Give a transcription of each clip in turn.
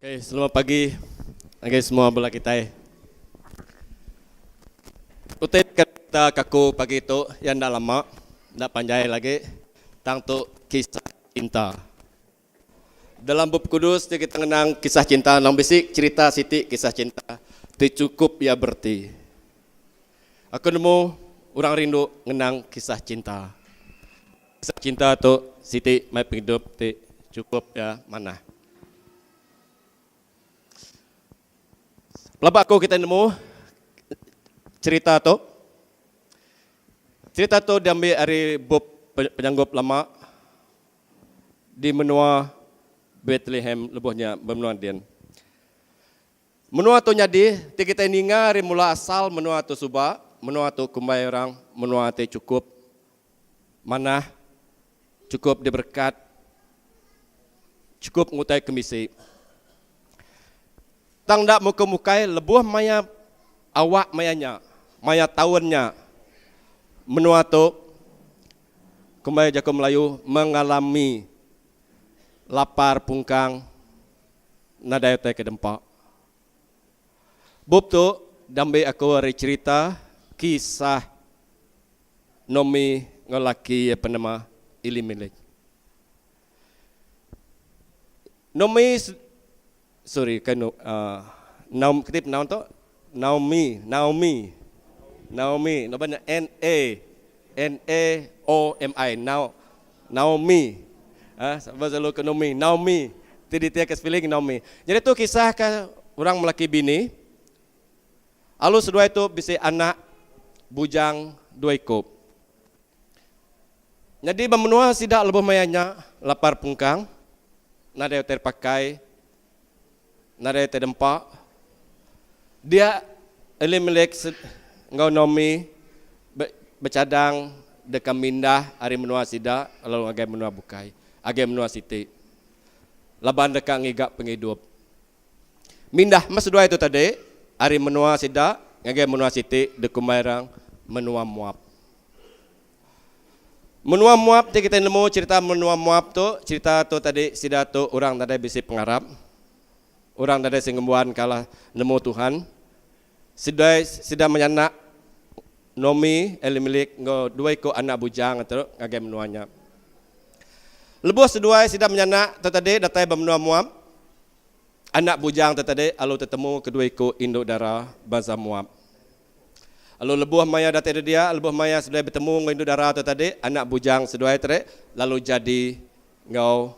Oke, selamat pagi. Oke, semua bola kita. Utai kita kaku pagi itu yang dah lama, dah panjai lagi tentang tu kisah cinta. Dalam buku kudus kita mengenang kisah cinta, nang bisik cerita Siti kisah cinta. Itu cukup ya berarti. Aku nemu orang rindu mengenang kisah cinta. Kisah cinta tu Siti mai hidup ti cukup ya mana. Lepas aku kita nemu cerita tu diambil dari bab penyanggup lama di menua Bethlehem lebuhnya benua Dian. Menua tu nyadi, kita ninga dari mula asal menua tu suba, menua tu kumbai orang, menua tu cukup mana, cukup diberkat, cukup ngutai kemisi. Tang dak muka-mukai lebuh maya awak mayanya, maya tahunnya. Menua tu kumbai jago Melayu mengalami lapar pungkang nadai te ke dempak. Bub tu dambe aku hari cerita kisah Nomi ngelaki apa nama Elimelek. Nomi Naum ketip naum tu Naomi namanya Naomi Naomi bahasa lu ke Naomi tadi dia ke spelling Naomi. Jadi tu kisah ke orang melaki bini alu sedua itu bisa anak bujang dua ikut. Jadi memenua sidak lebih mayanya lapar pungkang nada terpakai nada terdempak. Dia Elimelek ngau Nomi bercadang dekat mindah hari menua sida lalu agai menua bukai agai menua siti laban dekat ngigak penghidup mindah mas dua itu tadi hari menua sida agai menua siti dekumairang menua Moab. Menua Moab kita nemu cerita menua Moab tu cerita tu tadi sida tu orang tadi bisi pengarap orang tadi singgembuan kalah nemu Tuhan Sida menyanak Nomi Elimelek ngo dua ikut anak bujang atau ngagai menuanya. Lepas sedua sida menyanak tadi datai benua Moab. Anak bujang tadi alu tetemu kedua ikut induk darah bangsa Moab. Alu lebuh maya datai dia, lebuh maya sudah bertemu dengan induk darah tadi anak bujang sedua tadi lalu jadi ngau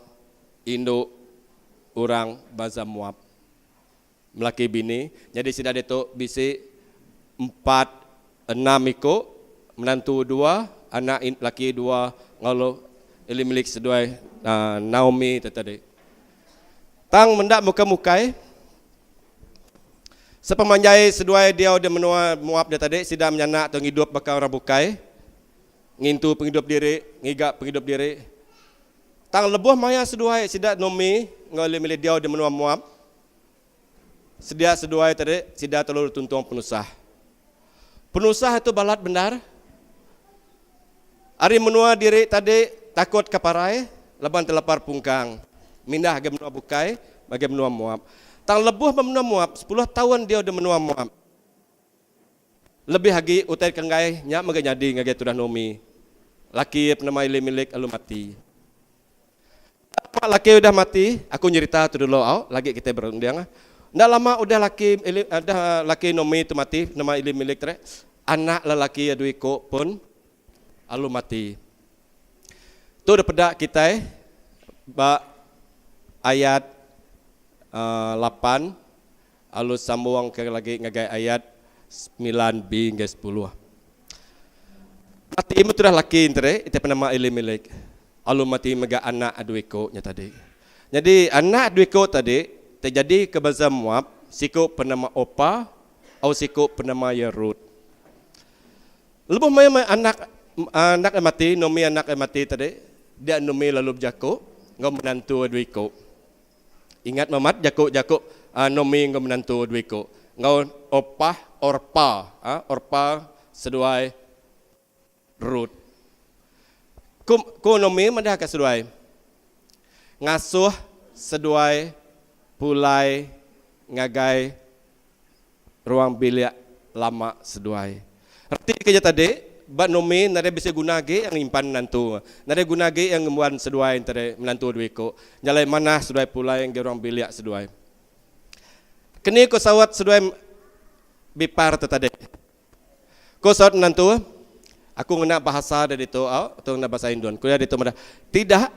induk orang bangsa Moab. Melaki bini, jadi sudah itu bisi 4, 6 ikut, menantu 2, anak laki 2, ngalu Elimelek sedua, Naomi tadi. Tang mendak muka-mukai, sepemanjai sedua dia udah menua Moab dia tadi, sudah menyanak atau hidup bakal orang bukai, ngintu penghidup diri, ngigak penghidup diri. Tang lebuh maya sedua, sudah Naomi, ngalu Elimelek dia udah menua Moab. Sedia sedua tadi, sida telur tuntung penusah. Penusah itu balat benar. Ari menua diri tadi takut kaparai, leban telepar pungkang. Mindah age menua bukai, bagi menua Moab. Tang lebuh menua Moab, 10 tahun dia udah menua Moab. Lebih lagi utai kenggai nya mage nyadi ngage tudah Nomi. Laki bernama Elimelek alu mati. Laki udah mati, aku nyerita tu dulu lagi kita berundang. Ndak lama udah laki Nomi itu mati nama Elimelek tere. Anak lelaki adu iko pun alu mati. Tu udah pedak kita ba ayat 8 alu sambung ke lagi ngagai ayat 9b hingga 10. Mati itu dah laki tere itu nama Elimelek. Alu mati mega anak adu iko nya tadi. Jadi anak adu iko tadi terjadi ke bangsa Moab, siku bernama Opa, atau siku bernama Yerut. Lepas mai anak mati, Nomi anak mati tadi, dia Nomi lalu berjaku, ngau menantu duiko. Ingat mamat jaku Nomi ngau menantu duiko. Ngau Orpa seduai Rut. Ku Nomi mendah ke seduai ngasuh seduai pulai ngagai ruang bilik lama seduai. Arti kerja tadi, bat nomi nade bisa guna ge yang impan menantu. Nade guna ge yang ngemuan seduai tadi menantu duiko. Nyalai mana seduai pulai yang ge ruang bilik seduai. Kini ko sawat seduai bipar tadi. Ko sawat menantu, aku ngena bahasa dari itu, atau ngena bahasa Indon. Kuliah di itu mana? Tidak,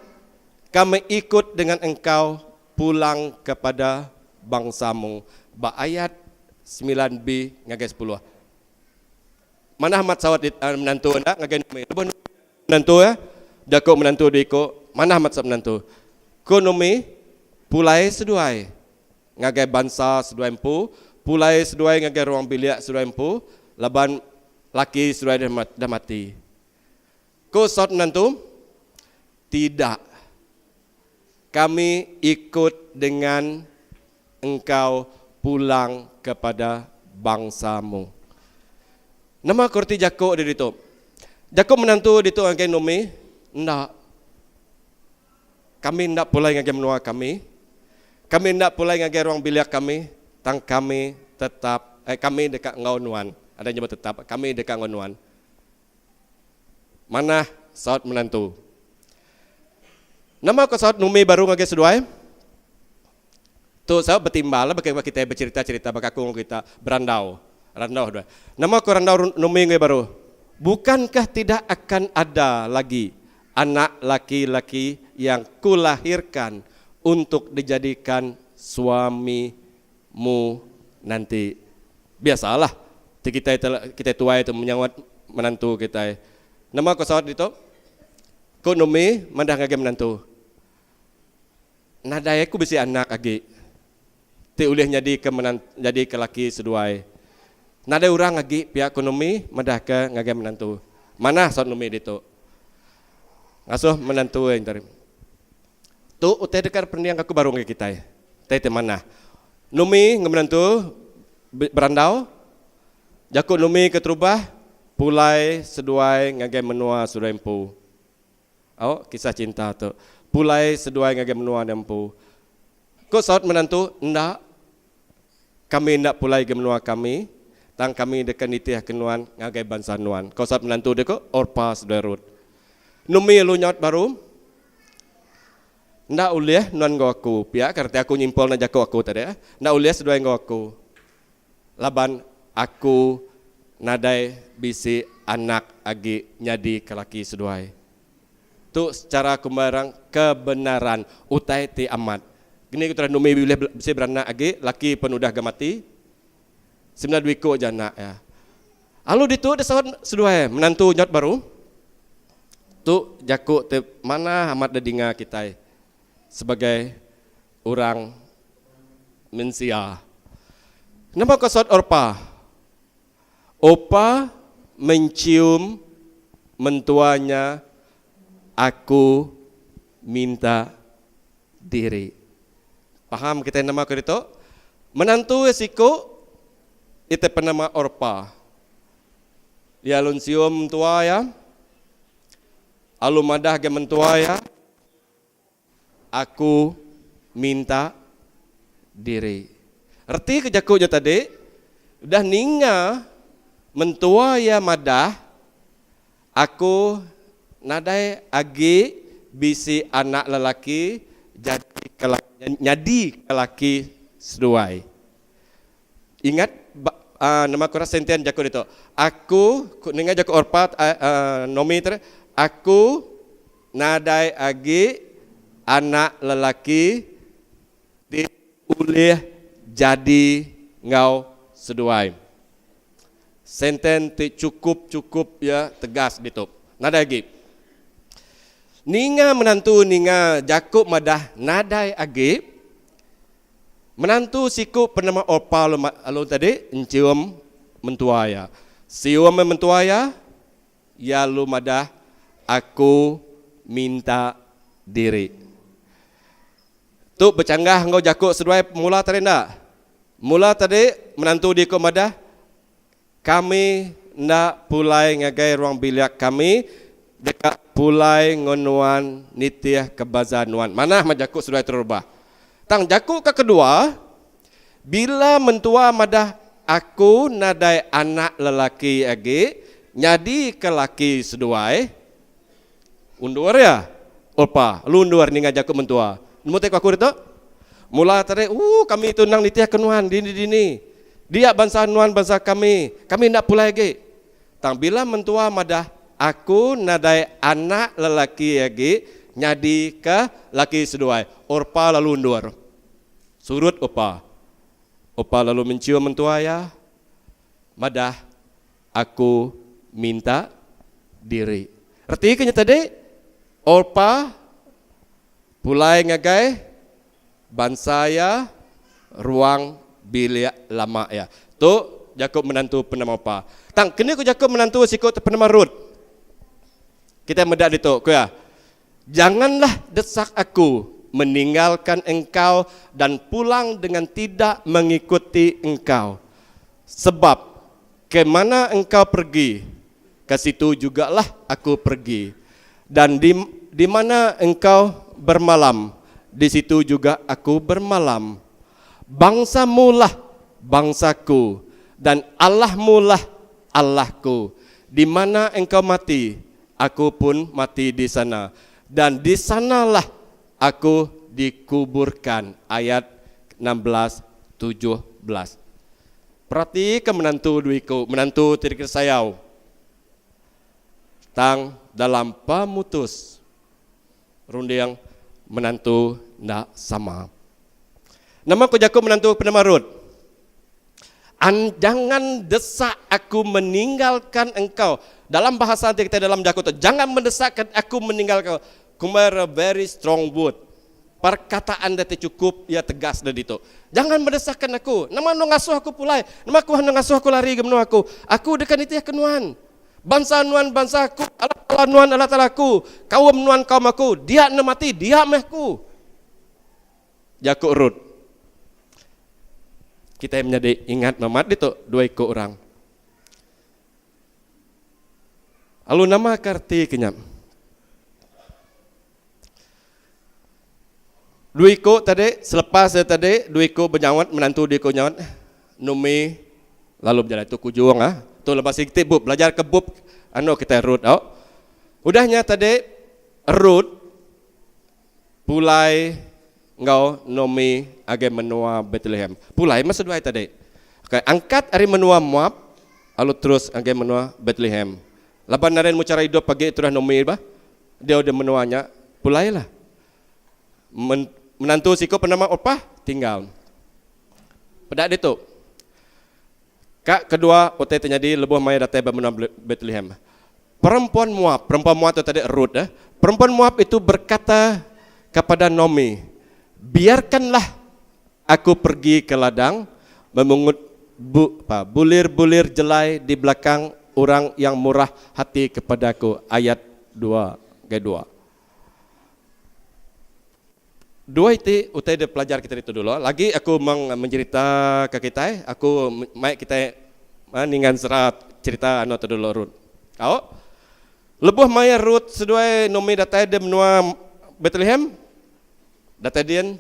kami ikut dengan engkau pulang kepada bangsamu. Ba ayat 9b ngagai 10. Mana amat sawat menantu anda ngagai menantu ya? Jako menantu diko. Mana amat sawat menantu? Ko nomi pulai seduai ngagai bansa seduai empu, pulai seduai ngagai ruang bilik seduai empu, laban laki seduai dah mati. Ko sawat menantu? Tidak. Kami ikut dengan engkau pulang kepada bangsamu. Nama korti Jako dari itu. Jako menantu di itu ngagai nomi, ndak. Kami ndak pulai ngagai menua kami. Kami ndak pulai ngagai ruang bilik kami. Tang kami tetap, kami dekat ngaunuan. Ada nyebut tetap, kami dekat ngaunuan. Mana saud menantu? Nama ko saud nomi baru ngagai seduai? Tu saya bertimbal lah bagaimana kita bercerita-cerita bagaimana kita berandau dua. Nama ko randau nomi ngai baru. Bukankah tidak akan ada lagi anak laki-laki yang kulahirkan untuk dijadikan suamimu nanti? Biasalah kita tua itu menyawat menantu kita. Nama ko sawat itu? Ko nomi mandah ngage menantu. Nadai aku bisi anak agi. Ti ulih jadi ke laki seduai. Nada orang lagi pihak ekonomi madah ke ngage menantu. Mana sot nomi dito? Ngasuh menantu yang tadi. Tu utai dekat perniang aku baru ngage kita. Tete mana? Nomi ngemenantu berandau. Jaku nomi keterubah pulai seduai ngage menua sudah empu. Kisah cinta tu. Pulai seduai ngage menua empu. Ko sot menantu ndak. Kami ndak pulai ge menua kami. Tang kami dekat nitiah kenuan ngagai bangsa nuan. Kau saat menantu deko orpa sederut. Numi lu nyot baru. Ndak uliah nuan go aku. Pia kerti aku nyimpol na jako aku tadi. Ndak uliah seduai go aku. Laban aku nadai bisi anak agi nyadi kelaki seduai. Tu secara kumbarang kebenaran utai ti amat. Gini kita numi boleh bisi beranak agi laki pun udah gamati. Sebenarnya duiko jana ya. Lalu ditu ada sawat seduai menantu nyot baru. Tu Jako te mana amat dedinga kita sebagai orang mensia. Nama ko sawat Orpa. Opa mencium mentuanya, aku minta diri. Paham kita nama ko dito? Menantu esiko itu penama Orpa. Dia luncium mentua ya. Alu madah ke mentua ya. Aku minta diri. Arti kejakunya tadi. Udah ninga mentua ya madah. Aku nadai agi bisi anak lelaki jadi kelaki seduai. Ingat nama kurang sentian Jako itu. Aku ninga Jako Orpat nomi ter. Aku nadai agi anak lelaki di ulih jadi ngau seduai. Senten cukup ya tegas gitu. Nadai agi. Ninga menantu ninga Jako madah nadai agi. Menantu siku penama Orpa lalu tadi encium mentuaya. Sium mentuaya ya lu madah aku minta diri. Tu bercanggah engkau Jako seduai mula tadi ndak? Mula tadi menantu di ko madah kami ndak pulai ngagai ruang bilik kami dekat pulai ngonuan nitiah kebazanuan. Mana Jako seduai terubah? Tang jakuk ke kedua, bila mentua madah aku nadai anak lelaki agi, nyadi ke laki seduai, undur ya, opa, lu undur ni ngajak aku mentua. Nemu tek aku itu, mula tadi, kami itu nang nitiah kenuan dini. Dia bangsa nuan bangsa kami nak pulai lagi. Tang bila mentua madah aku nadai anak lelaki lagi, nyadi ke laki seduai. Orpa lalu undur. Surut opa. Opa lalu mencium mentua ya. Madah aku minta diri. Artinya tadi orpa pulai ngagai bangsa ya ruang bilik lama ya. Tu Jakub menantu penama opa. Tang kini ku Jakub menantu sikut penama Rut. Kita medak itu ku ya. Janganlah desak aku meninggalkan engkau dan pulang dengan tidak mengikuti engkau. Sebab kemana engkau pergi, ke situ jugalah aku pergi. Dan di mana engkau bermalam, di situ juga aku bermalam. Bangsamu lah bangsaku dan Allahmu lah Allahku. Di mana engkau mati, aku pun mati di sana. Dan di sanalah aku dikuburkan. Ayat 16-17. Perhatikan menantu duiku, menantu tirik sayau. Tang dalam pamutus rundiang menantu ndak sama. Nama ku Jakub menantu penama Rut. Jangan desak aku meninggalkan engkau. Dalam bahasa kita dalam Jakub itu, jangan mendesakkan aku meninggalkan. Kumar very strong word. Perkataan dia cukup, ya tegas dari itu. Jangan mendesakkan aku. Nama nu ngasuh aku pulai. Nama aku hendak ngasuh aku lari gemenu aku. Aku dekan itu ya kenuan. Bangsa nuan bangsa aku. Allah nuan Allah talaku. Kaum nuan kaum aku. Dia nak mati, dia mehku. Jakub Rut. Kita menjadi ingat mamat itu dua ikut orang. Lalu nama karti kenyam. Duiko tadi, selepas tadi, Duiko bernyawat, menantu Duiko nyawat, Numi, lalu berjalan itu kujuang, tu lepas kita bub, belajar ke bub, kita Rut, udahnya tadi, Rut, pulai, ngau, Numi, age menua Bethlehem, pulai, masa dua tadi, okay, angkat hari menua Moab, lalu terus age menua Bethlehem, laban naren mucara hidup pagi itu dah Numi, dia udah menuanya, pulailah, menantu siko penama Orpah tinggal. Pada itu, kak kedua ote terjadi lebuh maya datai bermenua Bethlehem. Perempuan Moab itu tadi Rut. Perempuan Moab itu berkata kepada Naomi, biarkanlah aku pergi ke ladang memungut bulir-bulir jelai di belakang orang yang murah hati kepadaku. Ayat 2. Dua itu utai de pelajar kita itu dulu. Lagi aku mencerita ke kita, aku mai kita ningan serat cerita anu tu dulu Rut. Kau lebuh maya Rut seduai Nomi datai de menua Bethlehem. Datai dian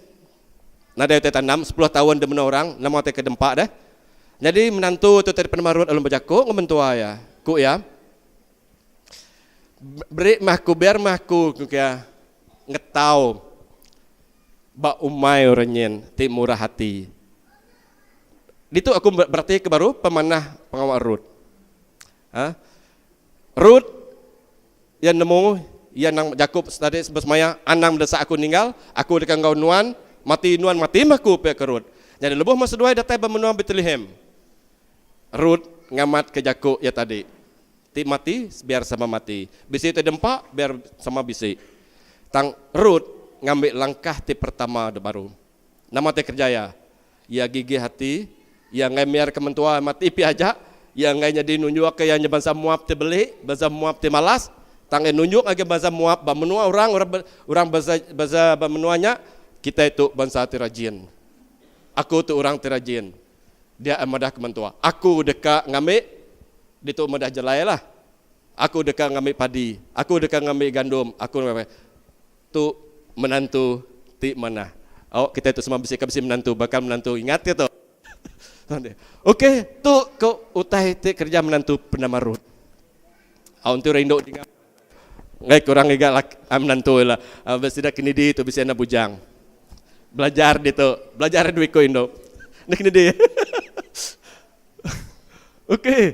nada utai tanam 10 tahun de menua orang, nama utai ke dempak dah. Jadi menantu tu tadi penama Rut alun berjaku ngementua ya. Ku ya. Beri mahku biar mahku kaya ngetau ba umai oranyen ti murah hati. Itu aku berarti ke baru pemanah pengawal Rut. Rut yang nemu yang nang Jakub tadi semaya anang mendesak aku ninggal, aku dekat kau nuan mati maku pe ke Rut. Jadi lebuh masa dua datai bermenua Bethlehem. Rut ngamat ke Jakub ya tadi. Ti mati biar sama mati. Bisi te dempak biar sama bisi. Tang Rut ngambil langkah ti pertama de baru. Nama te kerjaya. Ya gigi hati, ya ngai miar kementua mati pi aja, ya ngai jadi nunjuk ke yang bangsa Moab te beli, bangsa Moab te malas, tangan nunjuk age bangsa Moab ba menua orang bangsa ba menuanya, kita itu bangsa te rajin. Aku tu orang te rajin. Dia amadah kementua. Aku deka ngambil ditu amadah jelai lah. Aku deka ngambil padi, aku deka ngambil gandum, aku tu menantu ti mana. Awak kita itu semua bisi menantu, bakal menantu, ingat ya tu. Okey, tu kau utai te kerja menantu bernama Ruth. Awak tu rindu dengan ngai kurang juga menantu lah. Besida kini di tu bisa nak bujang. Belajar di tu, belajar duit ko Indo. Nak kini di. Okey.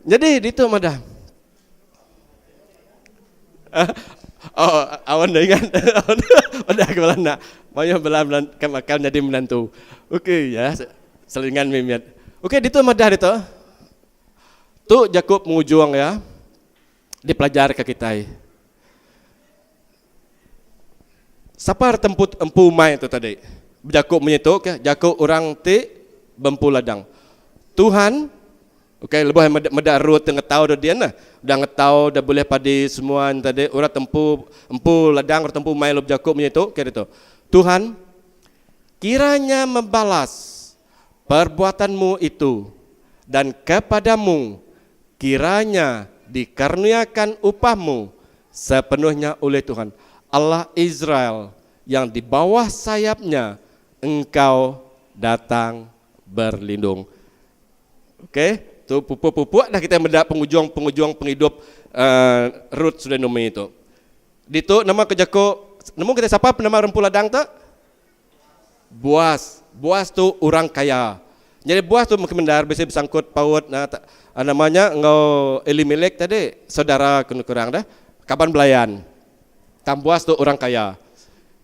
Jadi di tu madah. Oh, awan dah ingat. Pada aku nak. Banyak belan makan jadi menantu. Okey ya, selingan mimiat. Okey, di tu madah di tu. Tu Yakub mengujuang ya. Dipelajar ke kita. Siapa temput empu mai tu tadi? Yakub menyetuk ke? Yakub orang ti bempu ladang. Tuhan, okey, lebih medarut tengah tahu dia nah. Dah ngetau dah boleh padi semua tadi orang empu ladang orang tempu mai lub Yakub menyetuk ke itu. Tuhan, kiranya membalas perbuatanmu itu dan kepadamu kiranya dikaruniakan upahmu sepenuhnya oleh Tuhan Allah Israel yang di bawah sayapnya engkau datang berlindung. Okey, tu pupuk-pupuk dah kita mendapat pengujuang penghidup Ruth sudah nama itu. Di tu nama kejako, nama kita siapa nama rempul ladang tak? Boaz. Boaz tu orang kaya. Jadi Boaz tu mungkin mendar bisa bersangkut paut namanya engkau Elimelek tadi saudara kurang dah kapan belayan. Tam Boaz tu orang kaya.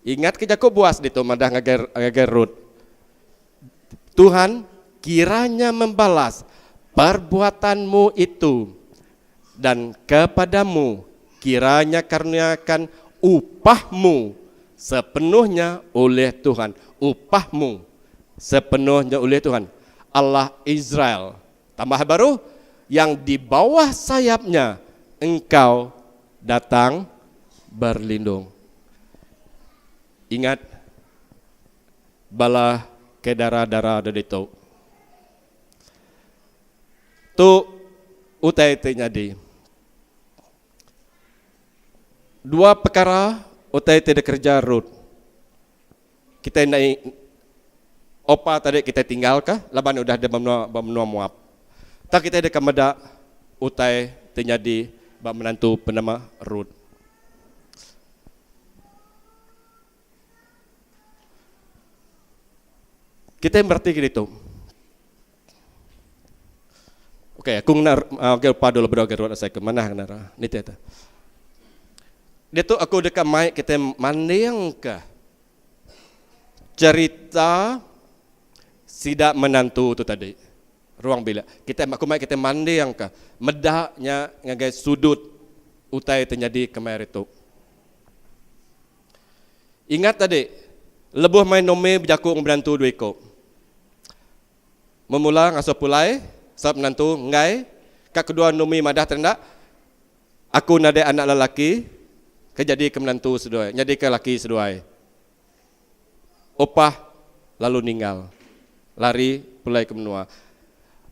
Ingat ke Yakub Boaz di tu madah ngagar Ruth. Tuhan kiranya membalas perbuatanmu itu dan kepadamu kiranya karuniakan upahmu sepenuhnya oleh Tuhan. Upahmu sepenuhnya oleh Tuhan Allah Israel. Tambah baru yang di bawah sayapnya engkau datang berlindung. Ingat bala ke darah-darah dari itu. Tu utai nyadi. Dua perkara utai tidak kerja Ruth. Kita naik opa tadi kita tinggal kah? Laban udah ada benua Moab. Tak kita ada kemada utai terjadi bab menantu bernama Ruth. Kita berarti gitu. Okey, aku nak lupa dulu berdoa Ruth saya ke mana nara. Ni tu. Dia tu aku dekat mic kita mandang ke cerita sidak menantu tu tadi. Ruang bila kita aku mic kita mandang ke medaknya ngagai sudut utai terjadi kemarin itu. Ingat tadi lebuh main nome berjaku menantu dua ekor. Memula ngasuh pulai sebab menantu ngai kak kedua nome madah tenda aku nade anak lelaki kejadi ke menantu seduai, jadi ke laki seduai. Opah lalu ninggal. Lari pulai ke menua.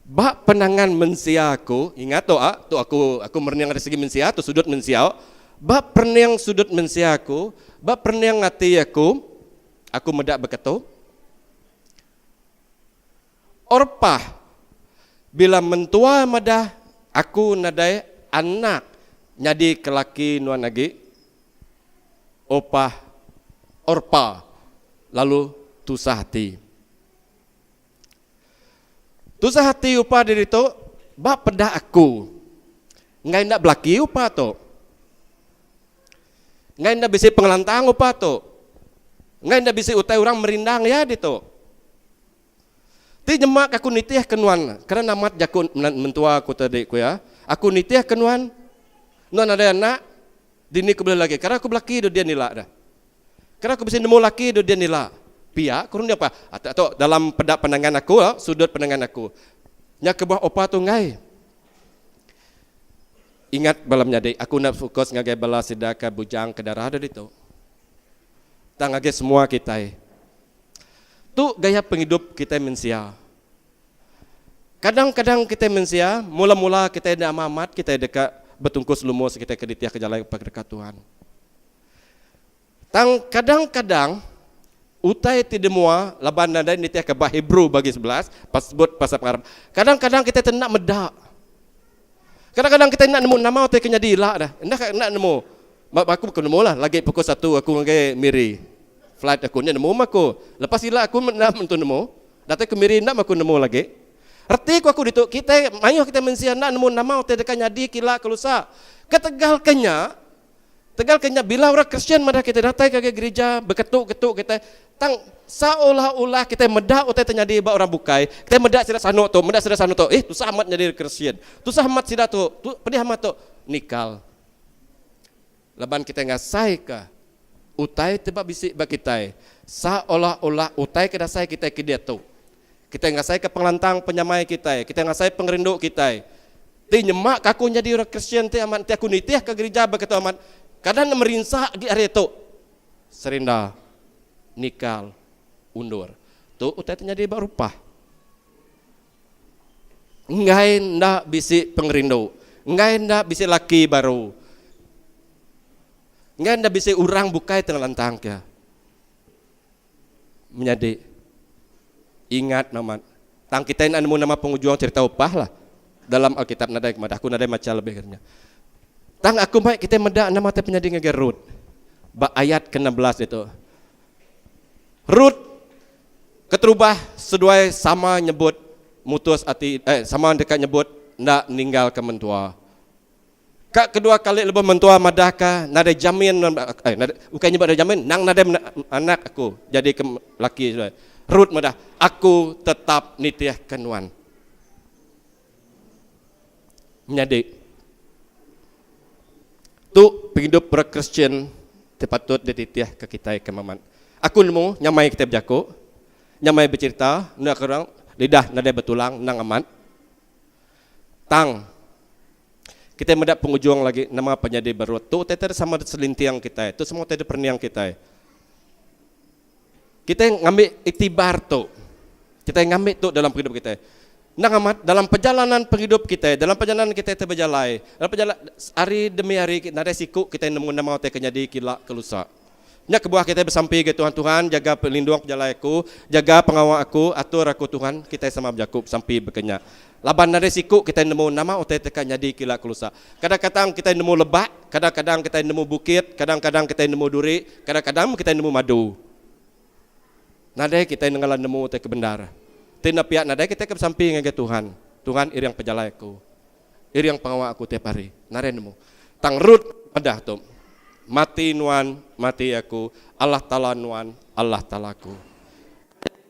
Bak penangan mensia aku, ingat tu aku merniang dari segi mensia tu sudut mensia. Bak perniang sudut mensia aku, bak perniang hati aku medak beketu. Orpah bila mentua madah aku nadai anak nyadi ke laki nuan lagi. Orpa lalu tusah hati. Tusah hati upah dari itu bak pedah aku. Ngai ndak belaki upah tu. Ngai ndak bisa pengelantang upah tu. Ngai ndak bisa utai orang merindang ya di tu. Ti nyemak aku nitiah kenuan karena namat jakun mentua aku tadi ku ya. Aku nitiah kenuan. Nuan ada anak dini aku boleh lagi. Karena aku belaki do dia nilak dah. Karena aku bisa nemu laki do dia nilak. Pihak kurun dia apa? Atau dalam pedak pandangan aku, sudut pandangan aku. Nya ke bawah opa tu ngai. Ingat balam nyadi, aku nak fokus ngagai bala sidaka bujang ke darah dari itu. Tang ngagai semua kita. Tu gaya penghidup kita mensia. Kadang-kadang kita mensia, mula-mula kita ada amat, kita dekat betungkus lumus kita ke ditiah ke jalan dekat Tuhan. Tang kadang-kadang utai ti demua laban nada ni tiak ke Hebrew bagi 11 pas sebut pasal pengarap. Kadang-kadang kita nak medak. Kadang-kadang kita nak nemu nama utai kenya dilak dah. Nak nemu. Aku nemu lah lagi pukul 1 aku ngai miri. Flight aku ni nemu aku. Lepas ila aku nak untuk nemu. Datang ke miri nak aku nemu lagi. Arti aku dituk kita mayo kita mensia nak nemu nama utai dekat nyadi kila kelusa. Ketegal Kenya bila orang Kristian mada kita datang ke gereja berketuk-ketuk kita tang seolah-olah kita medak utai terjadi ba orang bukai kita medak sida sano tu tu sahamat jadi Kristian tu sahamat sida tu pedih amat tu nikal laban kita ngasai ka utai tebak bisik ba kita seolah-olah utai ke dasai kita ke dia tu kita ngasai ke penglantang penyamai kita ngasai pengerinduk kita ti nyemak aku jadi orang Kristian ti amat ti aku nitih ke gereja begitu amat kadang merinsak di hari itu serinda nikal undur tu utai terjadi berupah ngai ndak bisi pengerindu ngai ndak bisi laki baru ngai ndak bisi orang bukai terlantang ke menjadi ingat nama tang kita ini nama pengujuang cerita upah lah dalam Alkitab nadai kepada aku nadai macam lebih katanya tang aku baik kita medak nama teh penyadi ngage Rut. Ba ayat ke-16 itu. Rut keterubah seduai sama nyebut mutus ati sama dekat nyebut ndak ninggal ke mentua. Kak kedua kali lebih mentua madaka nada jamin bukan nyebut ada jamin nang nada anak aku jadi ke laki sudah. Rut madah aku tetap nitiah kenuan. Menyadi tu penghidup berkristian tepatut dititiah ke kita ke maman. Aku nemu nyamai kita berjaku, nyamai bercerita, nak orang lidah nada betulang nang aman. Tang kita mendak pengujuang lagi nama penyadi baru tu teter sama selintiang kita, tu semua teter perniang kita. Kita ngambil iktibar tu, kita ngambil tu dalam kehidupan kita. Nang amat dalam perjalanan penghidup kita, dalam perjalanan kita berjalai, dalam perjalanan hari demi hari kita ada siku kita nemu nama kita kenyadi kila kelusa. Nya kebuah kita bersampai ke Tuhan, jaga pelindung pejalaiku, jaga pengawal aku, atur aku Tuhan, kita sama berjakup sampai berkenyak. Laban ada siku kita nemu nama kita kenyadi kila kelusa. Kadang-kadang kita nemu lebak, kadang-kadang kita nemu bukit, kadang-kadang kita nemu duri, kadang-kadang kita nemu madu. Nada kita nengalan nemu kita bendara. Tina pihak nadai kita ke samping dengan Tuhan. Tuhan iriang pejalaiku. Iriang pengawal aku tiap hari. Narenmu. Tang Rut madah tu. Mati nuan, mati aku. Allah Ta'ala nuan, Allah Ta'alaku.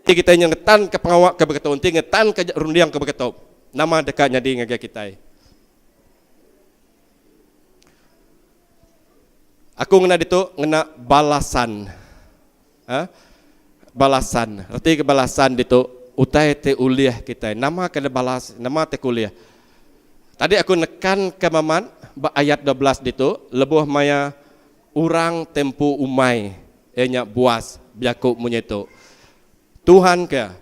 Kita ngetan ke pengawal ke begitu. Ngetan ke rundiang ke begitu. Nama dekatnya di ngagak kita. Aku ngena itu ngena balasan. Balasan. Arti kebalasan itu utai te uliah kita. Nama kena balas, nama te kuliah. Tadi aku nekan ke maman ayat 12 itu lebuh maya urang tempu umai enya buas biaku munyeto. Tuhan ke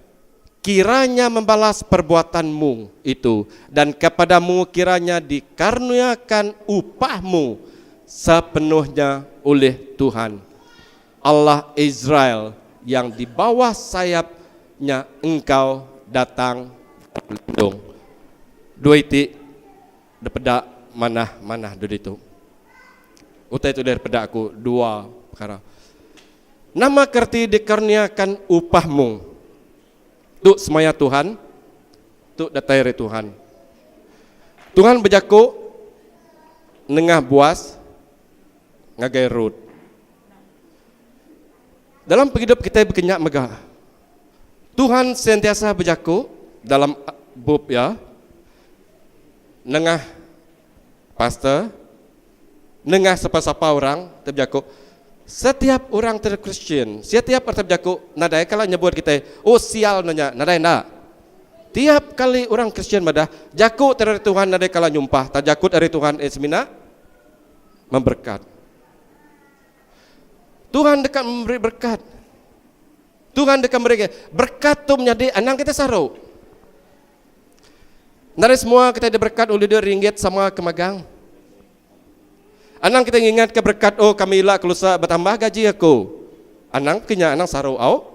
kiranya membalas perbuatanmu itu dan kepadamu kiranya dikaruniakan upahmu sepenuhnya oleh Tuhan Allah Israel yang di bawah sayapnya engkau datang berlindung. Dua itu daripada mana dua itu. Utai itu daripada aku dua perkara. Nama kerti dikaruniakan upahmu. Tu semaya Tuhan, tu datai Tuhan. Tuhan berjaku nengah buas ngagai Rut. Dalam hidup kita berkenyak megah. Tuhan sentiasa berjaku dalam bub ya. Nengah pastor, nengah siapa-siapa orang terjaku. Setiap orang terkristian, setiap orang terjaku, nadai kalau nyebut kita, oh sial nanya, nadai nak. Tiap kali orang Kristian madah, jaku dari Tuhan nadai kalau nyumpah, tak jaku dari Tuhan esmina memberkat. Tuhan dekat memberi berkat. Tuhan dekat memberi berkat tu menjadi anak kita saru. Dari semua kita diberkat oleh RM2 sama kemagang. Anak kita ingat ke berkat, oh Kamila kelusa bertambah gaji aku. Anang kenya anang saro au.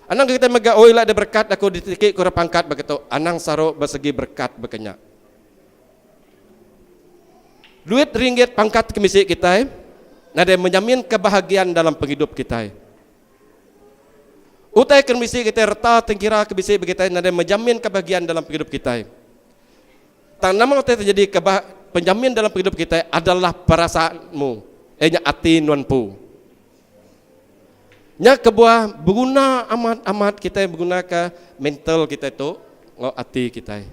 Anang kita mega oi lah ada berkat aku ditikik kurang pangkat begitu. Anang saro bersegi berkat bekenya. Duit ringgit pangkat kemisi kita, nada menjamin kebahagiaan dalam penghidup kita. Utai kemisi kita reta tengkira kemisi begitu, nada menjamin kebahagiaan dalam penghidup kita. Tang nama utai terjadi penjamin dalam penghidup kita adalah perasaanmu, nya ati nuanpu. Nya kebuah berguna amat kita berguna ke mental kita itu, ngau hati kita.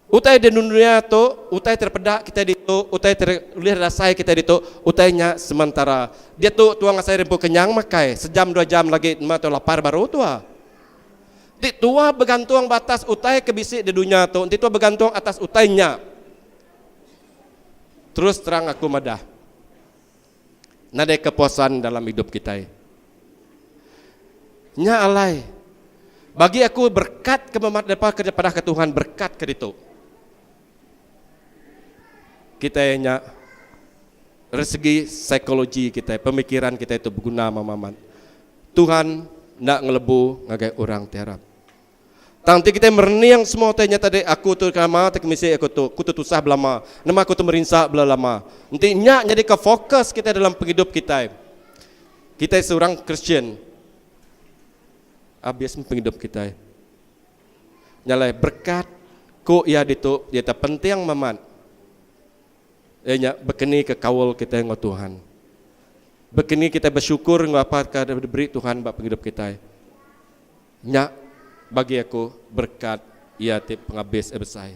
Utai di dunia tu, utai terpedak kita di tu, utai terlihat rasai kita di tu, utainya sementara. Dia tu tuang asai rempu kenyang makai, sejam 2 jam lagi tu lapar baru tua. Di tua bergantung batas utai kebisik di dunia tu, nanti tua bergantung atas utainya. Terus terang aku madah. Nada kepuasan dalam hidup kita. Nya alai. Bagi aku berkat kepada Tuhan, berkat ke itu. Kita nya resegi psikologi kita, pemikiran kita itu berguna mamaman. Tuhan nak ngelebu ngagai orang tiarap. Tangti kita merniang semua tanya tadi aku tu kama tak misi aku tu tusah belama. Nama aku tu merinsak bela lama. Nanti nyak jadi ke fokus kita dalam penghidup kita. Kita seorang Kristian. Habis penghidup kita. Nyalai berkat ko ia ditu dia tak penting mamat. Nya bekeni ke kawal kita ngau Tuhan. Bekeni kita bersyukur ngapa ka diberi Tuhan bak penghidup kita. Nyak bagi aku berkat ia tip penghabis besai.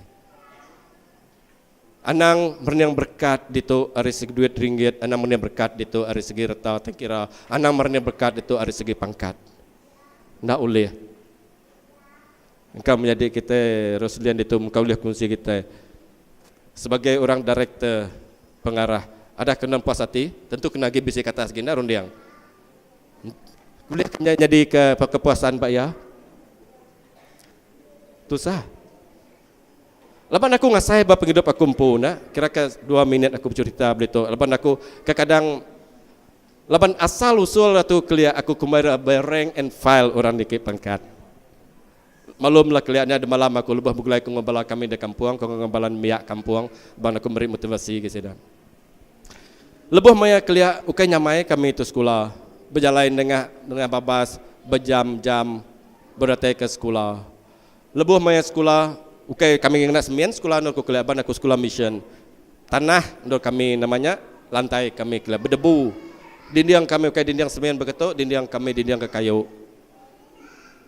Anang merniang berkat ditu dari segi duit ringgit, anang merniang berkat ditu dari segi reta tengkira, anang merniang berkat ditu dari segi pangkat. Ndak boleh. Engkau menjadi kita Roslian ditu engkau boleh kongsi kita sebagai orang director pengarah. Ada kena puas hati, tentu kena gi bisi kata segina rundiang. Boleh jadi kepuasan Pak ya? Tu sah. Lepas aku ngasai bapa penghidup aku empu nak, kira ke 2 minit aku bercerita beli tu. Lepas aku kadang lepas asal usul tu kelia aku kembali rank and file orang di pangkat. Malumlah kelihatnya ada malam aku lebih begulai aku ngembala kami di kampung, aku ngembalan miak kampung, bang aku beri motivasi ke sini. Lebih maya kelihat ukai nyamai kami itu sekolah, berjalan dengan babas berjam-jam berdatai ke sekolah. Lebuh maya sekolah, ukai kami nak semien sekolah nak kuliah ban aku sekolah mission. Tanah ndor kami namanya, lantai kami kuliah berdebu. Dinding kami ukai dinding semien begitu, dinding kami dinding ke kayu.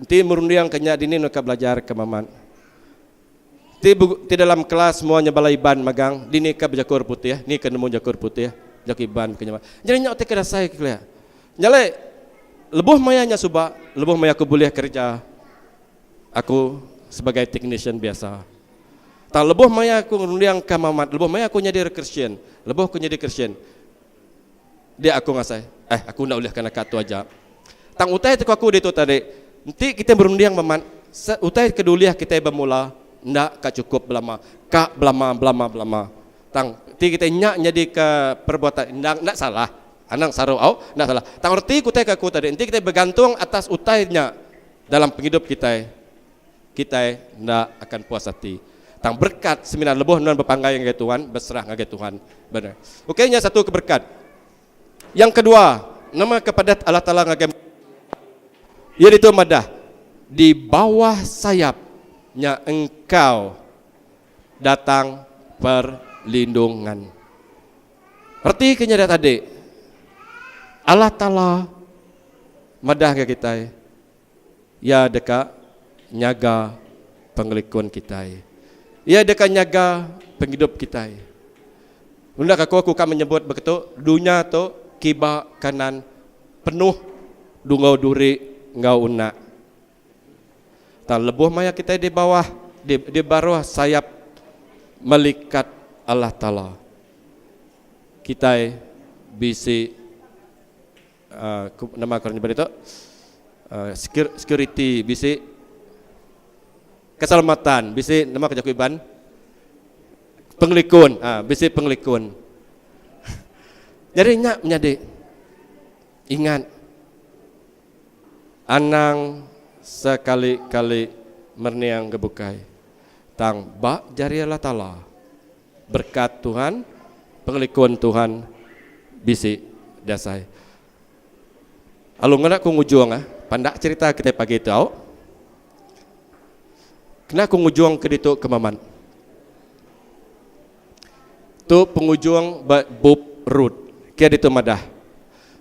Nanti merundiang kenya dini nak belajar ke maman. Ti dalam kelas semuanya balai ban magang, dini ke berjakur putih, ni ke nemu jakur putih, jak ban kenya. Jadi nyak te saya kuliah. Nyale lebuh maya nya subak, lebuh maya aku boleh kerja. Aku sebagai technician biasa. Tak lebuh maya aku ngundiang ke mamat, lebuh maya aku jadi Kristian, lebuh aku jadi Kristian. Dia aku ngasai, aku nak boleh kena kat tu aja. Tang utai tu aku itu tadi. Nanti kita berundiang mamat, utai keduliah kita bermula, ndak ka cukup belama, ka belama. Tang, ti kita nyak jadi ke perbuatan ndak salah. Anang sarau au, ndak salah. Tang erti kutai ke aku tadi. Nanti kita bergantung atas utainya dalam penghidup kita. Kita tidak akan puas hati. Tang berkat seminar lebuh non berpanggai dengan Tuhan, berserah dengan Tuhan. Benar. Okeynya satu keberkat. Yang kedua, nama kepada Allah Taala ngagem. Iaitu madah di bawah sayapnya engkau datang perlindungan. Arti kenyata tadi. Allah Taala madah ke kita. Ya dekat nyaga pengelikuan kita. Ia dekat nyaga penghidup kita. Hendak aku kan menyebut begitu, dunia tu kiba kanan penuh dungau duri ngau unak. Tak lebuh maya kita di bawah di bawah sayap malaikat Allah Taala. Kita bisi nama kerana itu security bisi keselamatan, bisi nama kejakuiban penglikun, bisi penglikun. Jadi nyak menjadi Ingat, anang sekali-kali merniang gebukai. Tang bak jarialah tala. Berkat Tuhan, pengelikuan Tuhan, bisi dasai. Alu ngana ku ngujuang pandak cerita kita pagi tau. Kena ku ngujuang ke ditu ke maman. Tu pengujuang bub Rut. Kia ditu madah.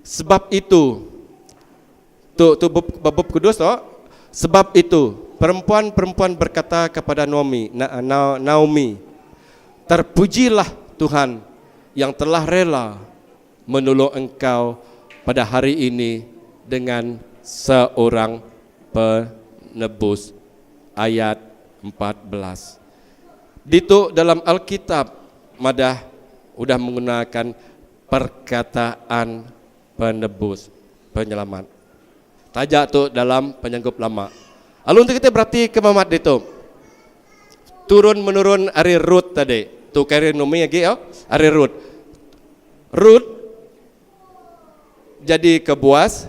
Sebab itu tu bab kudus tu. Sebab itu perempuan-perempuan berkata kepada Naomi, terpujilah Tuhan yang telah rela menolong engkau pada hari ini dengan seorang penebus. Ayat 14. Ditu dalam Alkitab madah udah menggunakan perkataan penebus, penyelamat. Tajak tu dalam penyanggup lama. Lalu untuk kita berarti ke mamat itu. Turun menurun ari Rut tadi. Tu kari nomi lagi ari Rut. Rut jadi ke Boaz.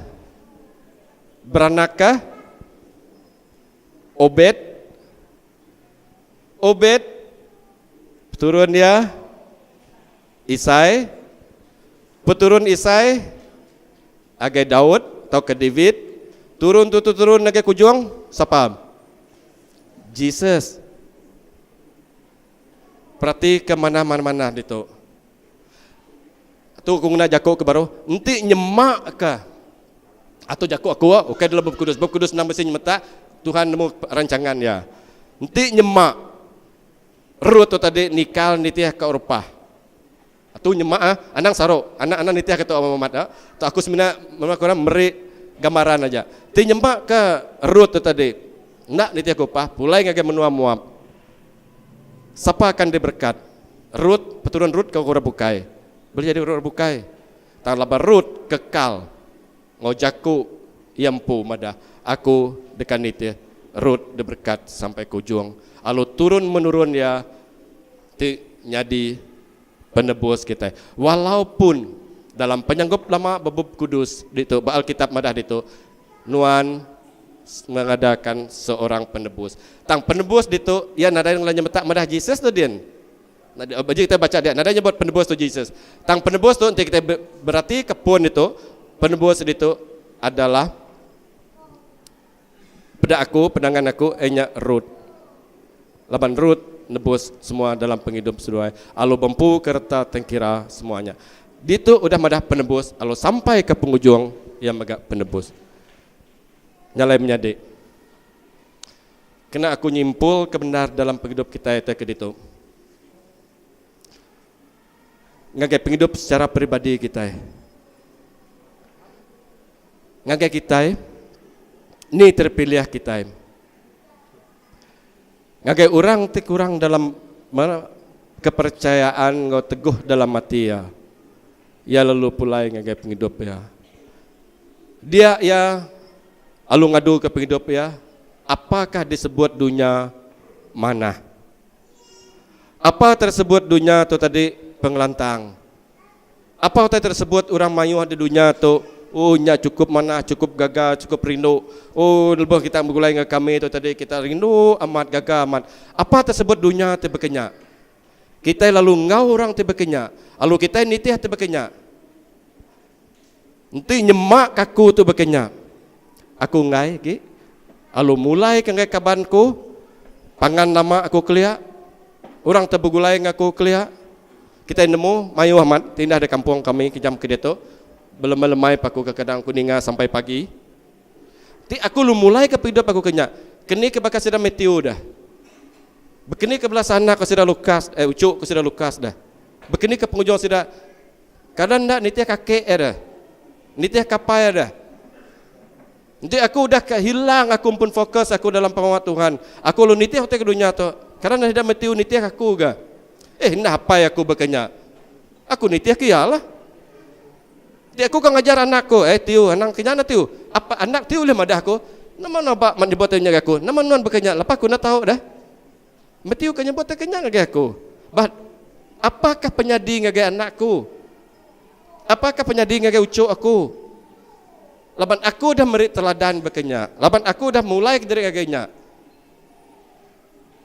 Beranakah Obed. Obed turun dia Isai. Peturun Isai agai Daud atau ke David. Turun naga kujuang siapa? Jesus. Perhati ke mana-mana itu. Tu aku nak jago ke baru. Nanti nyemak ke? Atau jago aku okey dalam bab kudus. Bab kudus nama mesin mata Tuhan nemu rancangan ya. Nanti nyemak. Rut tu tadi nikal nitiah ke Eropah. Atau nyemak anang sarok. Anak-anak nitiah ke tu Muhammad. Tu aku sebenarnya meri gambaran aja. Ti nyembak ke Rut tu tadi. Nak nitiah kupah, pulai ngage menua Moab. Siapa akan diberkat? Rut, peturun Rut kau ora bukai. Boleh jadi ora bukai. Tang laba Rut kekal. Ngojaku yampu madah. Aku dekan nitiah Rut diberkat sampai ke ujung. Alu turun menurun ya ti nyadi penebus kita. Walaupun dalam penyanggup lama bab kudus ditu Alkitab madah ditu nuan mengadakan seorang penebus. Tang penebus ditu ya nada yang lainnya metak madah Jesus tu dia. Bagi kita baca dia nadanya buat penebus tu Jesus. Tang penebus tu nanti kita berarti kepun itu penebus itu adalah pedangan aku enya Rut. Laban Rut nebus semua dalam penghidup seduai. Alu bempu kereta tengkira semuanya. Ditu udah madah penebus, lalu sampai ke penghujung yang megak penebus. Nyalai menyadik. Kena aku nyimpul kebenar dalam penghidup kita itu ke ditu. Ngagai penghidup secara pribadi kita. Ngagai kita ni terpilih kita. Ngagai orang kurang dalam kepercayaan ngau teguh dalam mati ya. Ya lalu pulai ngagai penghidup ya. Dia ya alu ngadu ke penghidup ya. Apakah disebut dunia mana? Apa tersebut dunia tu tadi pengelantang? Apa tersebut orang mayu di dunia tu? Oh nya cukup mana, cukup gagah, cukup rindu. Oh lebih kita bergulai dengan kami tu tadi kita rindu amat gagah amat. Apa tersebut dunia tu berkenyak? Kita lalu ngau orang tu berkenyak. Lalu kita nitih tu berkenyak. Nanti nyemak kaku tu berkenyak. Aku ngai ki. Lalu mulai ke ngai kabanku. Pangan nama aku kelia. Orang tu bergulai dengan aku kelia. Kita nemu mayu amat tindah di kampung kami kejam ke dia tu. Belum melemai paku ke kadang kuninga sampai pagi. Ti aku lu mulai ke hidup aku kenyak. Kini ke bakas sudah metiu dah. Bekini ke belah sana kau sudah lukas, ucuk kau sudah lukas dah. Bekini ke penghujung sudah. Kadang ndak nitiah kakek dah. Nitiah kapai dah. Nanti aku udah hilang aku pun fokus aku dalam pengawas Tuhan. Aku lu nitiah ke dunia tu. Kadang dah metiu nitiah aku ga. Nah apa aku berkenyak. Aku nitiah kialah. Dia aku kan ngajar anakku, tiu, anak kenyana tiu. Apa anak tiu le madah aku? Nama nampak man dibuatnya aku. Nama nuan berkenyak, lepas aku nak tahu dah. Metiu kanya buat kenyang ngage aku. Apakah penyadi ngage anakku? Apakah penyadi ngage ucuk aku? Laban aku dah merit teladan bekenya. Laban aku dah mulai dari agaknya.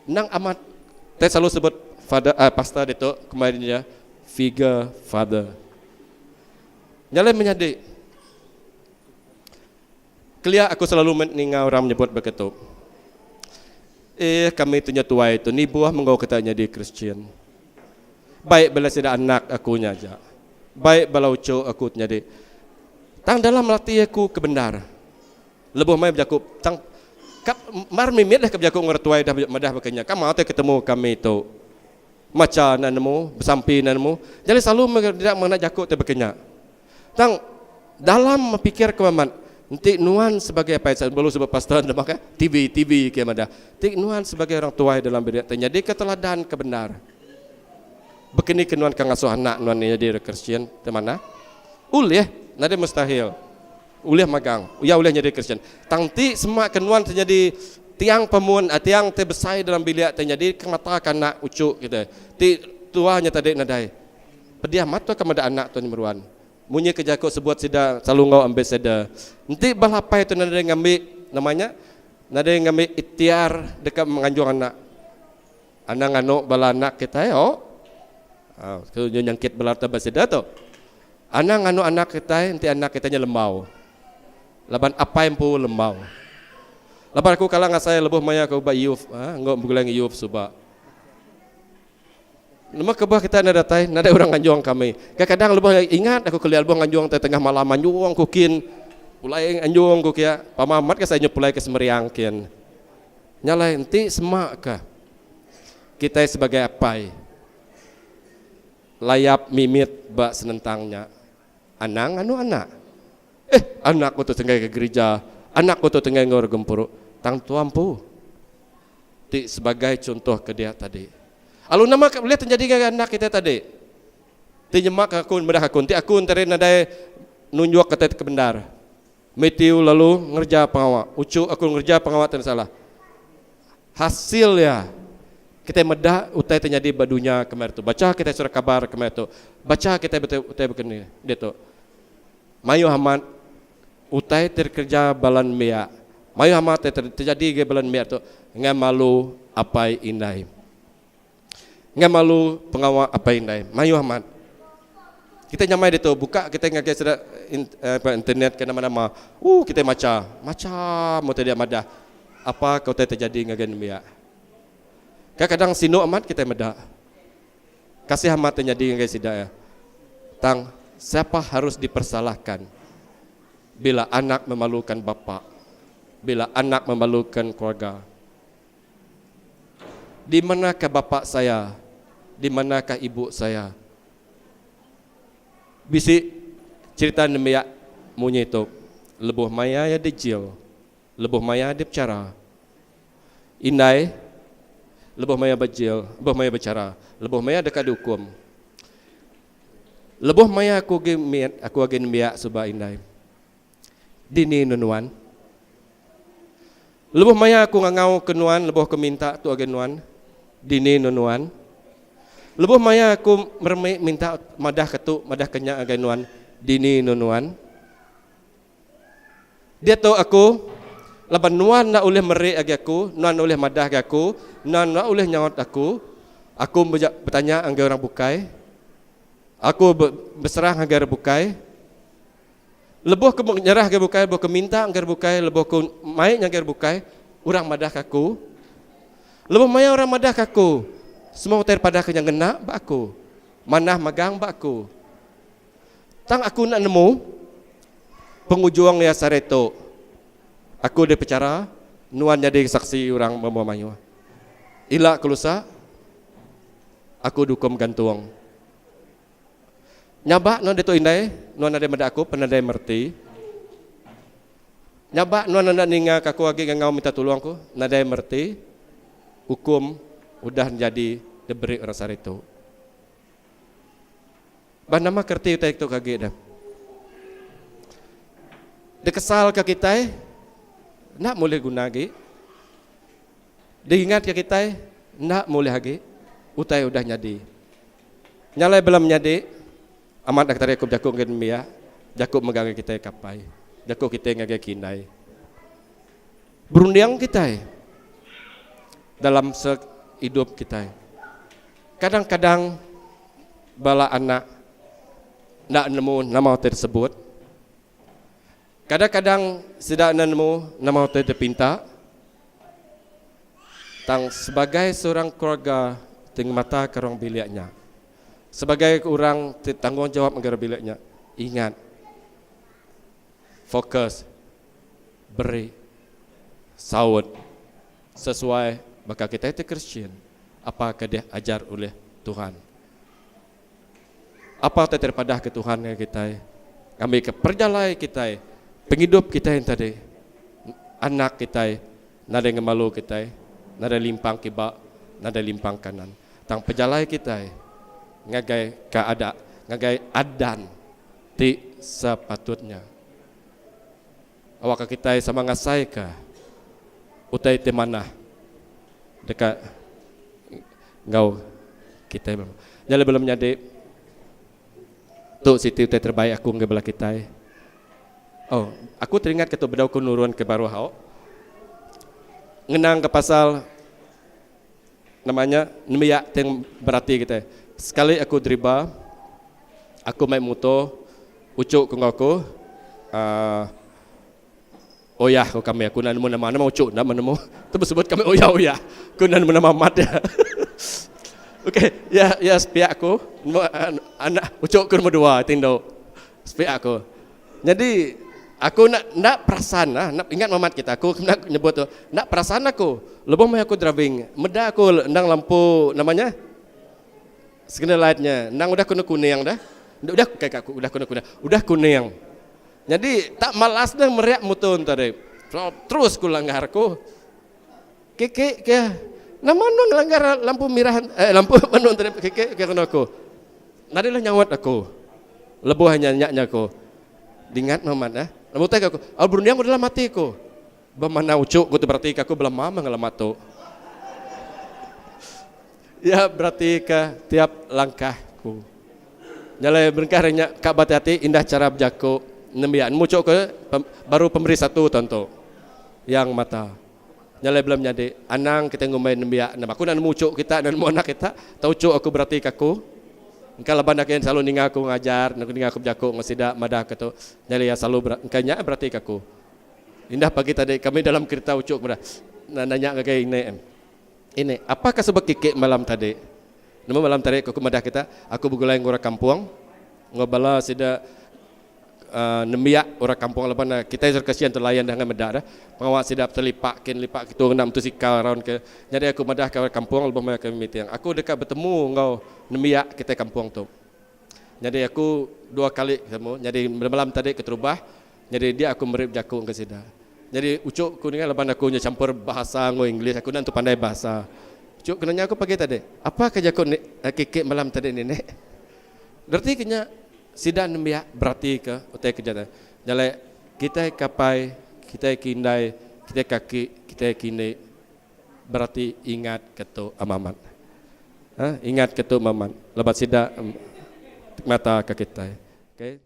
Nang amat, saya selalu sebut pastor itu kemarin dia, figure father. Nyalai menyadik. Kelia aku selalu mendengar orang menyebut begitu. Kami tunya tua itu, ni buah menggau katanya di Kristian. Baik bila sudah anak akunya aja. Baik bila ucu aku tunya di. Tang dalam latih aku kebenar. Lebuh mai berjaku tang kap mar mimit dah keberjaku ngertuai dah madah bekenya. Kamu mau ketemu kami itu. Maca nanmu, bersampi nanmu. Jadi selalu tidak mengenai jaku te bekenya. Tang dalam memikir kemaman. Nanti nuan sebagai apa saya belum sebut pastor maka TV ke mana. Nanti nuan sebagai orang tua dalam bidang jadi keteladan kebenar. Begini kenuan kang asuh anak nuan jadi Kristen di mana? Ulih, nade mustahil. Ulih magang, ya ulih jadi Kristen. Tangti semua kenuan terjadi tiang pemuan, tiang terbesar dalam bilik terjadi kemata kanak ucuk gitu. Ti tuanya tadi nadai. Pediah mata kepada anak tuan meruan. Munyi kejaku sebuat sida selalu ngau ambil seda. Nanti balapai itu nada ngambil namanya, nada ngambil ikhtiar dekat menganjur anak. Anak ngano bala anak kita yo. Tu nyangkit bala ta baseda tu. Anak ngano anak kita, nanti anak kitanya lembau. Laban apa yang pu lembau. Laban aku kalang saya lebuh maya aku ba yuf, ngau bugulang yuf suba. Lama kebah kita nada tai, nada orang anjuang kami. Kadang-kadang lebih ingat aku keluar lebih anjuang tengah malam anjuang kukin, pulai anjuang kukia. Pamamat ke saya nyupulai ke semeriang kian. Nyalai enti semak ke. Kita sebagai apai. Layap mimit bak senentangnya. Anang anu anak. Anakku tu tengah ke gereja, anakku tu tengah ngor gempuruk. Tang tuampu. Ti sebagai contoh ke dia tadi. Alu nama boleh terjadi dengan anak kita tadi. Ti nyemak aku medah aku. Ti aku antara nadai nunjuk kata kebenar. Metiu lalu ngerja pengawal. Ucu aku ngerja pengawal dan salah. Hasil ya. Kita medah utai terjadi badunya kemarin tu. Baca kita surat kabar kemarin tu. Baca kita utai begini. Dia tu. Mayu Hamad utai terkerja balan mea. Mayu Hamad terjadi ke balan mea tu. Ngamalu apai indai. Nggak malu pengawal apa ini, Mayu Ahmad. Kita nyamai itu buka kita ngagai sudah internet ke nama-nama. Kita macam mau tidak madah. Apa kau terjadi ngagai dia? Kadang sino Ahmad kita madah. Kasih Ahmad terjadi ngagai sida ya. Tang siapa harus dipersalahkan bila anak memalukan bapa, bila anak memalukan keluarga. Di manakah bapa saya? Di manakah ibu saya? Bisi cerita nemiak munyi itu. Lebuh maya ya dijil. Lebuh maya dia bicara. Indai. Lebuh maya bajil. Lebuh maya bicara. Lebuh maya dekat dihukum. Lebuh maya aku agin miak subah indai. Dini nunuan. Lebuh maya aku ngangau kenuan. Lebuh keminta tu agin nuan. Dini nunuan. Lebuh maya aku minta madah ketuk, madah kenyak agak nuan. Dini nunuan. Dia tahu aku, laban nuan nak oleh merik agak aku, nuan oleh madah agak aku, nuan nak oleh nyawat aku. Aku bertanya anggar orang bukai. Aku berserah anggar bukai. Lebuh ke nyerah agak bukai, lebuh ke minta anggar bukai, lebuh ke mai anggar bukai, orang madah aku. Lebuh maya orang madah aku. Semua daripada kenyang genak bak aku. Manah magang bak aku. Tang aku nak nemu pengujuang ya sareto. Aku dia bicara, nuan jadi saksi orang memayu. Ila kelusa aku dukum gantung. Nyabak nuan deto indai, nuan ada meda aku penandai merti. Nyabak nuan ada ninga kaku agi ngau minta tolong aku, nadai merti. Hukum udah jadi diberi rasa itu. Bah nama kerti itu kaget dah. Dekesal ke kita, nak boleh guna lagi. Diingat ke kita, nak boleh lagi. Utai udah jadi. Nyalai belum jadi. Amat dak tarik jakuk gen mia, jakuk megang kita kapai. Jago kita ngagai kinai. Berundang kita dalam hidup kita. Kadang-kadang bala anak nak nemu nama tersebut. Kadang-kadang tidak nemu nama terpinta. Tang sebagai seorang keluarga teng mata kerong biliknya. Sebagai orang tanggungjawab negara biliknya, ingat, fokus, beri, saud, sesuai maka kita itu Kristian. Apa yang diajar oleh Tuhan? Apa yang terpadah ke Tuhan yang kita? Kami ke perjalanan kita, penghidup kita yang tadi, anak kita, nada ngemalu kita, nada limpang kibak, nada limpang kanan. Tang perjalanan kita. Ngagai adan ti sepatutnya. Awak kita sama ngasai ka utai te mana dekat ngau kita jadi belum jadi tu situ utai terbaik aku ngebelah kita. Oh, aku teringat ketua bedau ku nurun ke baru hau ngenang ke pasal namanya nemiak yang berarti kita. Sekali aku driba, aku main motor, ucuk ke aku, oyah ko kami, aku nak nemu nama ucuk, nama tu sebut kami oyah, aku nak nemu nama mat ya. Okey, ya sepiak aku, anak ucuk ke nombor 2, tindo, sepiak aku. Jadi aku nak perasan lah, nak ingat mamat kita, aku nak nyebut tu, nak perasan aku, lebih mai aku driving, meda aku nang lampu namanya. Signal lightnya, nang udah kuning dah, udah kayak aku udah kuning, udah kuning. Jadi tak malas dah meriak motor tadi, terus ku langgar ku, keke, nama nang langgar lampu merah, lampu mana tadi keke kena aku, nadilah nyawat aku, lebuh hanya nyaknya aku, diingat mamat lampu tak aku, alburniang udah mati aku, bamana ucuk, aku tu berarti aku belum mama ngelamat tu. Ya berarti ke tiap langkahku. Nyalai berkaranya kak hati indah cara berjaku nembian mucuk ke baru pemberi satu tonto yang mata. Nyalai belum jadi anang kita ngomai nembian nama aku nan mucuk kita dan mau anak kita tahu cuk aku berarti kaku. Kalau banyak yang selalu ninga aku ngajar, ninga aku berjaku ngasida madah ketu. Nyalai ya selalu engkanya berarti kaku. Indah pagi tadi kami dalam kereta ucuk pada nanya kayak ini, apakah sebab kikik malam tadi? Nama malam tadi aku madah kita, aku bergulai ngora kampung, ngobala sida nemiak orang kampung lepas kita terkesian terlayan dengan medak dah, pengawal sida terlipak lipak kita nak motosikal round ke, jadi aku madah ke orang kampung lepas mereka meeting. Aku dekat bertemu ngau nemiak kita kampung tu. Jadi aku 2 kali ketemu, jadi malam tadi keterubah, jadi dia aku merip jaku ke sida. Jadi ucuk ku dengan lepas aku campur bahasa ngo Inggeris, aku nanti pandai bahasa. Ucuk kenanya aku pagi tadi, apa kerja aku kikik malam tadi ni nek? Berarti kena sidan nembiak berarti ke utai kerja tadi. Jadi kita kapai, kita kindai, kita kaki, kita kini berarti ingat ketu amamat. Ingat ketu amamat. Lepas sidak mata ke kita. Okay.